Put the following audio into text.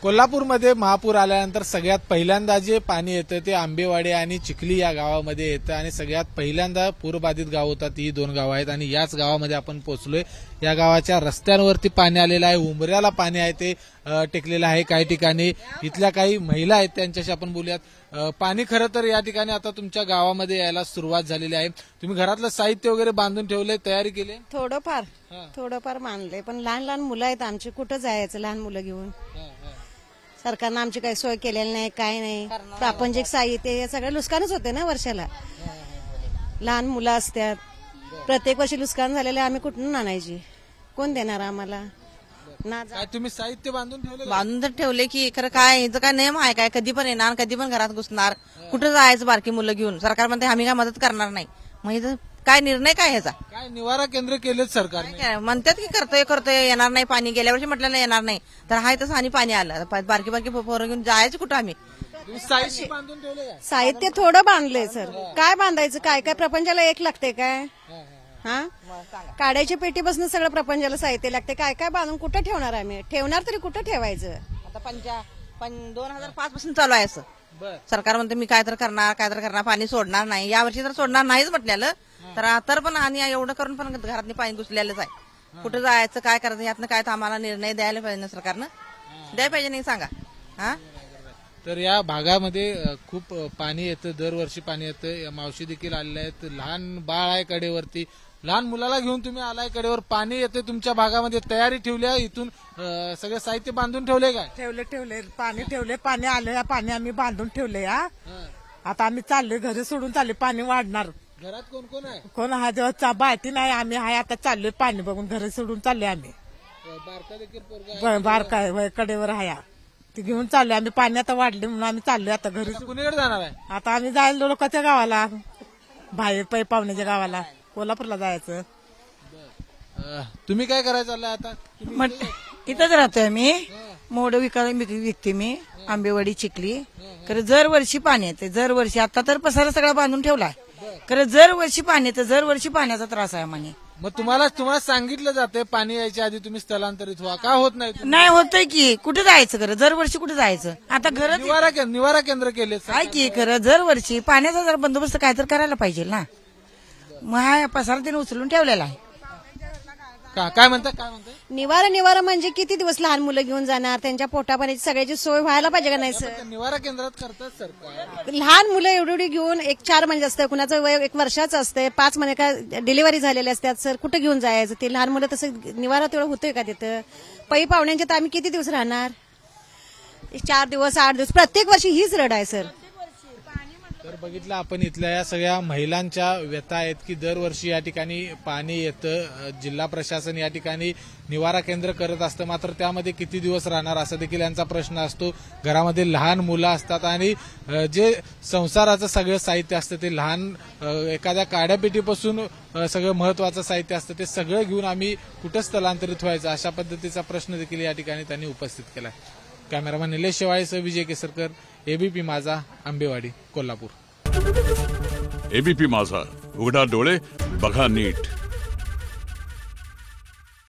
कोल्हापूरमध्ये महापूर आल्यानंतर सगळ्यात पहिल्यांदा जे पाणी येतं ते आंबेवाडी आणि चिखली या गावामध्ये येतं आणि सगळ्यात पहिल्यांदा पूरबाधित गाव होतात ही दोन गावं आहेत आणि याच गावामध्ये आपण पोहोचलोय। या गावाच्या रस्त्यांवरती पाणी आलेलं आहे, उंबऱ्याला पाणी आहे ते टेकलेलं आहे। काही ठिकाणी इथल्या काही महिला आहेत त्यांच्याशी आपण बोलूयात। पाणी खरं तर या ठिकाणी आता तुमच्या गावामध्ये यायला सुरुवात झालेली आहे। तुम्ही घरातलं साहित्य वगैरे बांधून ठेवलंय, तयारी केली? थोडंफार मानले, पण लहान लहान मुलं आहेत आमची, कुठं जायचं लहान मुलं घेऊन? सरकारनं आमची काही सोय केलेली नाही, काय नाही। प्रापंचिक साहित्य हे सगळं नुकसानच होते ना वर्षाला। लहान मुलं असतात, प्रत्येक वर्षी नुकसान झालेलं आम्ही कुठून आणायची? कोण देणार आम्हाला? काय तुम्ही साहित्य बांधून ठेवले? बांधून तर ठेवले की खरं काय याचं काय नियम आहे काय? कधी पण येणार, कधी पण घरात घुसणार, कुठं जायचं बारकी मुलं घेऊन? सरकार म्हणते आम्ही काय मदत करणार नाही, मग काय निर्णय काय ह्याचा? काय निवारा केंद्र केलेत सरकारने? म्हणतात की करतोय येणार नाही पाणी, गेल्या वर्षी म्हटलं येणार नाही, तर हाय तसं आणि पाणी आलं। बारकी बारकी पोरं घेऊन जायचं कुठं आम्ही? साहित्य बांधून ठेवले? साहित्य थोडं बांधलंय सर, काय बांधायचं? काय काय प्रपंचाला एक लागते काय? काड्याची पेटी बसणं सगळं प्रपंचाला साहित्य लागते, काय काय बांधून कुठं ठेवणार आम्ही? ठेवणार तरी कुठं ठेवायचं? आता 2005 पासून चालू आहे असं। सरकार म्हणते मी काय तर करणार, पाणी सोडणार नाही, यावर्षी तर सोडणार नाहीच म्हटलेलं, तर पण आणि एवढं करून पण घरात पाणी घुसलेलंच आहे। कुठं जायचं, काय करायचं, यातनं काय तर आम्हाला निर्णय द्यायला पाहिजे ना सरकारनं, द्यायला पाहिजे नाही सांगा? तर या भागामध्ये खूप पाणी येतं, दरवर्षी पाणी येतं। मावशी देखील आलेल्या आहेत, लहान बाळ आहे कडेवरती, लहान मुलाला घेऊन तुम्ही आलाय कडेवर, पाणी येते तुमच्या भागामध्ये, तयारी ठेवली आहे? इथून सगळं साहित्य बांधून ठेवले काय? ठेवले पाणी आलं, पाणी आम्ही बांधून ठेवले। आता आम्ही चाललोय, घरी सोडून चालले, पाणी वाढणार। घरात कोण कोण आहे? कोण हा देवाचा बायती नाही, आम्ही हाय आता चाललोय, पाणी बघून घरी सोडून चाललोय आम्ही। बारका देखील पोरगा बारका कडेवर हाया, ती घेऊन चाललोय आम्ही, पाणी आता वाढले म्हणून आम्ही चाललोय आता घरी। कुणीकडे जाणार आहे? आता आम्ही जायला लोकांच्या गावाला, बाहेर पाहुण्याच्या गावाला, कोल्हापूरला जायचं। तुम्ही काय करायचं चाललंय आता? इथंच राहतोय मी, मोड विकते मी, आंबेवाडी चिखली। खरं दरवर्षी पाणी येते, दरवर्षी। आता तर पसारा सगळा बांधून ठेवलाय, खरं दरवर्षी पाणी येतं, दरवर्षी पाण्याचा त्रास आहे आम्हाला। मग तुम्हाला सांगितलं जाते पाणी यायच्या आधी तुम्ही स्थलांतरित व्हा, का होत नाही? नाही होतंय की, कुठे जायचं खरं? दरवर्षी कुठे जायचं? आता घर निवारा केंद्र केले आहे की, खरं दरवर्षी पाण्याचा जर बंदोबस्त काय तर करायला पाहिजे ना। मग हा पसारा तिने उचलून ठेवलेला आहे। काय म्हणतात? निवारा म्हणजे किती दिवस लहान मुलं घेऊन जाणार? त्यांच्या पोटापाण्याची सगळ्याची सोय व्हायला पाहिजे का नाही सर? निवारा केंद्रात करतात सरकार। लहान मुलं एवढी घेऊन 4 महिने असतं, कुणाचं वय 1 वर्षाचं असतं, 5 महिने का डिलिव्हरी झालेले असतात सर, कुठं घेऊन जायचं? ते लहान मुलं तसं निवारा तेवढं होतोय का तिथं? पै पाहुण्यांच्या तर आम्ही किती दिवस राहणार? 4 दिवस 8 दिवस, प्रत्येक वर्षी हीच रड आहे सर। तर बघितलं आपण, इथल्या या सगळ्या महिलांच्या व्यथा आहेत की दरवर्षी या ठिकाणी पाणी येतं, जिल्हा प्रशासन या ठिकाणी निवारा केंद्र करत असतं, मात्र त्यामध्ये किती दिवस राहणार असा देखील यांचा प्रश्न असतो। घरामध्ये लहान मुलं असतात आणि जे संसाराचं सगळं साहित्य असतं ते लहान, एखाद्या काड्यापेटीपासून सगळं महत्वाचं साहित्य असतं ते सगळं घेऊन आम्ही कुठं स्थलांतरित व्हायचं, अशा पद्धतीचा प्रश्न देखील या ठिकाणी त्यांनी उपस्थित केला। कॅमेरामॅन निलेश शेवाळेसह विजय केसरकर, एबीपी माझा, आंबेवाडी, कोल्हापूर। एबीपी माझा, उघडा डोळे बघा नीट।